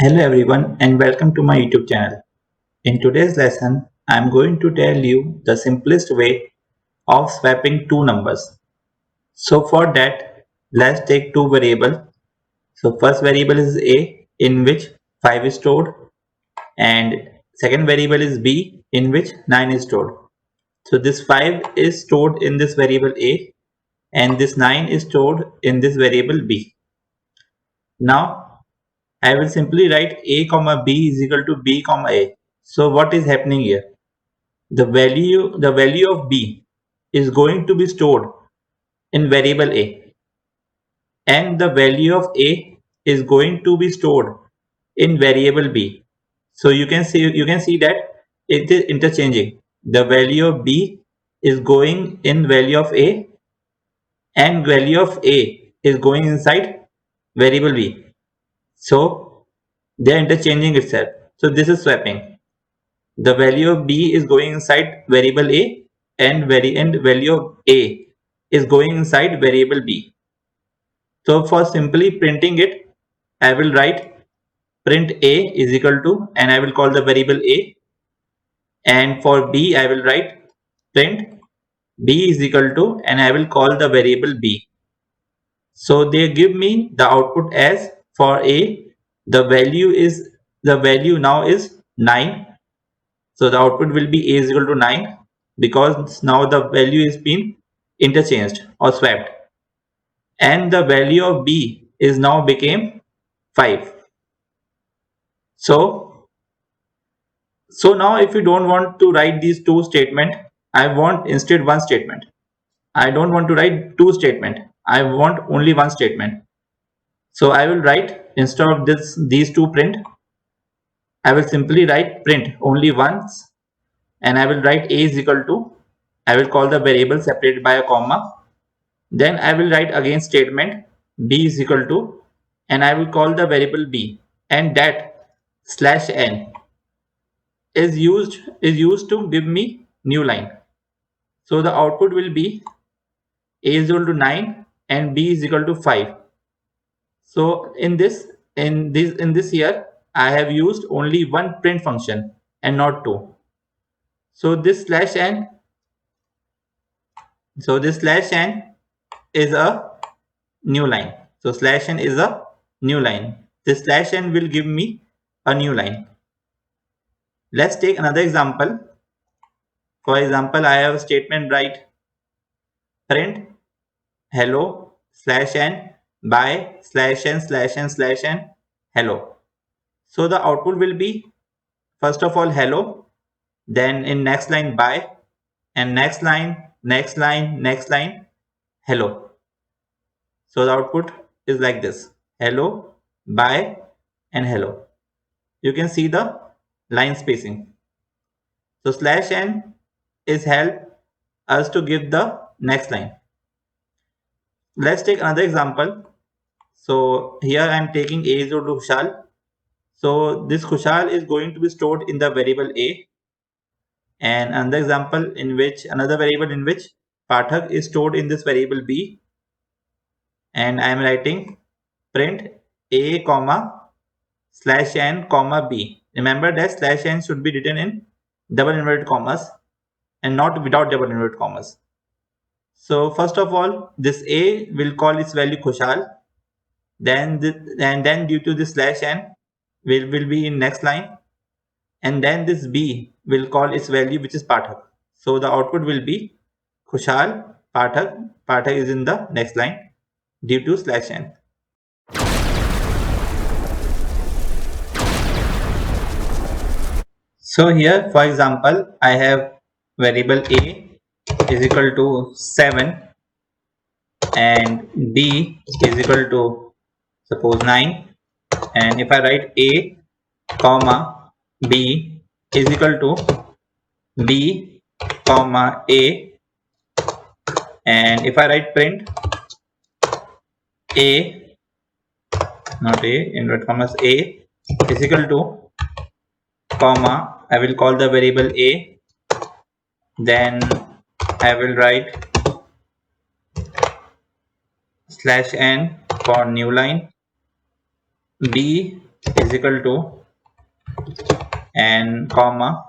Hello everyone and welcome to my YouTube channel. In today's lesson, I am going to tell you the simplest way of swapping two numbers. So for that, let's take two variables. So first variable is A in which 5 is stored and second variable is B in which 9 is stored. So this 5 is stored in this variable A and this 9 is stored in this variable B. Now I will simply write a comma b is equal to b comma a. So what is happening here? The value of b is going to be stored in variable a, and the value of a is going to be stored in variable b. So you can see that it is interchanging. The value of b is going in value of a, and value of a is going inside variable b. So they are interchanging itself. So this is swapping. The value of b is going inside variable a, and value of a is going inside variable b. So for simply printing it, I will write print a is equal to, and I will call the variable a, and for b I will write print b is equal to, and I will call the variable b. So they give me the output as for a, the value now is 9. So the output will be a is equal to 9 because now the value is been interchanged or swapped, and the value of b is now became 5. So now if you don't want to write these two statement, I want instead one statement. I don't want to write two statement. I want only one statement. So I will write, instead of these two print, I will simply write print only once, and I will write a is equal to, I will call the variable separated by a comma. Then I will write again statement b is equal to, and I will call the variable b, and that slash n is used to give me new line. So the output will be a is equal to 9 and b is equal to 5. So in this here I have used only one print function and not two. So this slash n is a new line. So slash n is a new line. This slash n will give me a new line. Let's take another example. For example, I have a statement write print hello slash n by slash n slash n slash n hello. So the output will be first of all hello, then in next line by, and next line hello. So the output is like this: hello, bye, and hello. You can see the line spacing. So slash n is help us to give the next line. Let's take another example. So here I am taking a is equal to Khushal. So this Khushal is going to be stored in the variable a, and another variable in which Pathak is stored in this variable b, and I am writing print a comma slash n comma b. Remember that slash n should be written in double inverted commas and not without double inverted commas. So first of all, this a will call its value Khushal, then due to this slash n will be in next line, and then this b will call its value which is Pathak. So the output will be Khushal Pathak. Pathak is in the next line due to slash n. So here, for example, I have variable a is equal to 7 and b is equal to suppose 9, and if I write a comma b is equal to b comma a, and if I write print a, not a, inverted commas, a is equal to comma, I will call the variable a, then I will write slash n for new line, b is equal to, and comma,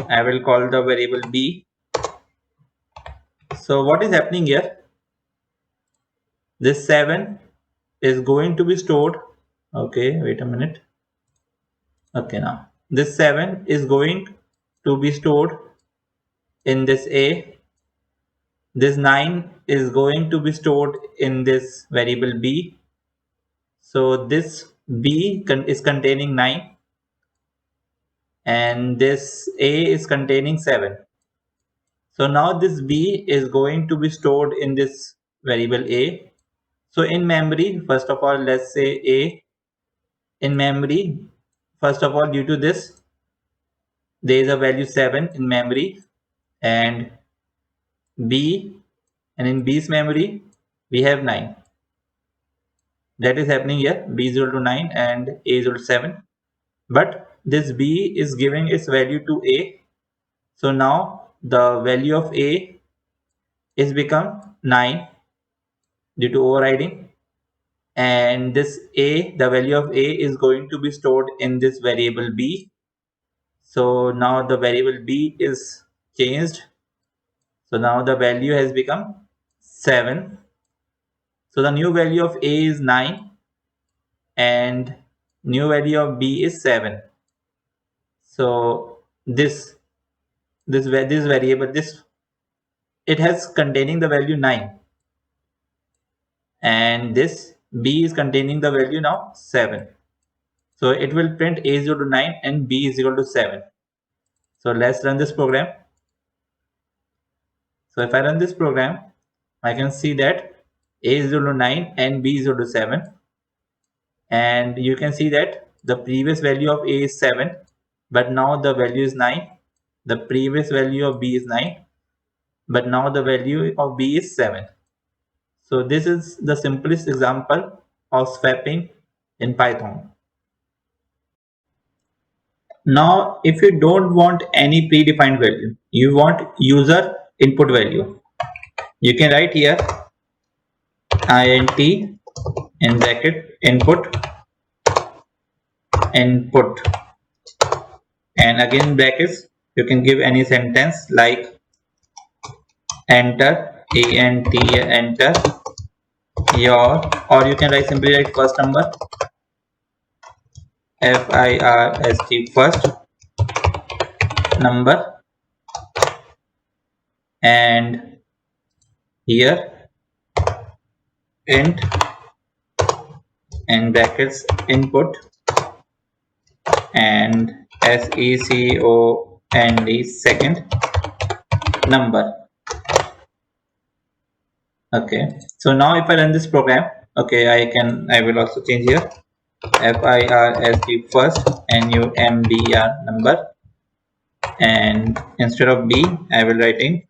I will call the variable b. So what is happening here? This 7 is going to be stored. Okay, wait a minute. Okay, now this 7 is going to be stored in this A. This 9 is going to be stored in this variable b. So this b is containing 9 and this A is containing 7. So now this b is going to be stored in this variable A. So in memory, first of all, let's say A in memory. First of all, due to this, there is a value 7 in memory, and B, and in B's memory, we have 9. That is happening here. B is equal to 9 and A is equal to 7. But this B is giving its value to A. So now the value of A is become 9 due to overriding. And this A, the value of A is going to be stored in this variable B. So now the variable b is changed. So now the value has become 7. So the new value of a is 9 and new value of b is 7. So this variable, this, it has containing the value 9 and this b is containing the value now 7. So it will print a is equal to 9 and b is equal to 7. So let's run this program. So if I run this program, I can see that a is equal to 9 and b is equal to 7. And you can see that the previous value of a is 7, but now the value is 9. The previous value of b is 9, but now the value of b is 7. So this is the simplest example of swapping in Python. Now, if you don't want any predefined value, you want user input value, you can write here int in bracket input and again brackets. You can give any sentence like enter enter your, or you can simply write first number, first first number, and here int and brackets input and second second number. Okay, so now if I run this program, okay, I will also change here first NUMBR number, and instead of b I will writing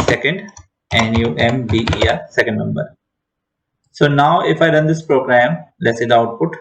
second NUMBER second number. So now if I run this program, let's say the output,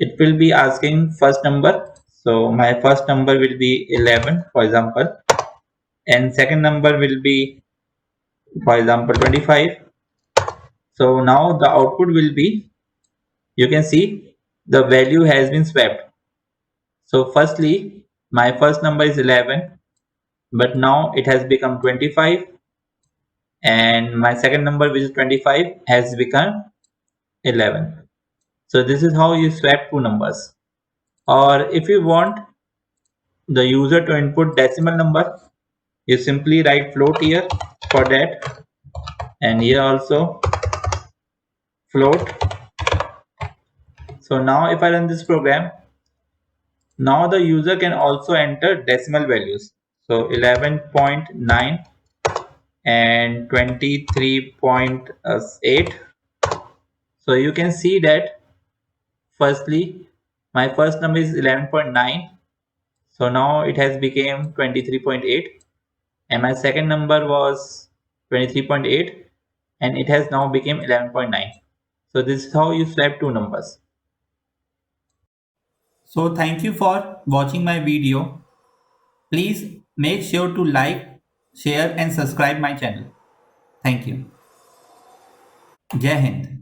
it will be asking first number. So my first number will be 11, for example, and second number will be, for example, 25. So now the output will be, you can see the value has been swapped. So firstly, my first number is 11, but now it has become 25, and my second number, which is 25, has become 11. So this is how you swap two numbers. Or if you want the user to input decimal number, you simply write float here for that, and here also float. So now if I run this program, now the user can also enter decimal values. So 11.9 and 23.8. So you can see that firstly my first number is 11.9, so now it has become 23.8, and my second number was 23.8 and it has now become 11.9. So this is how you swap two numbers. So thank you for watching my video. Please make sure to like, share and subscribe my channel. Thank you. Jai Hind.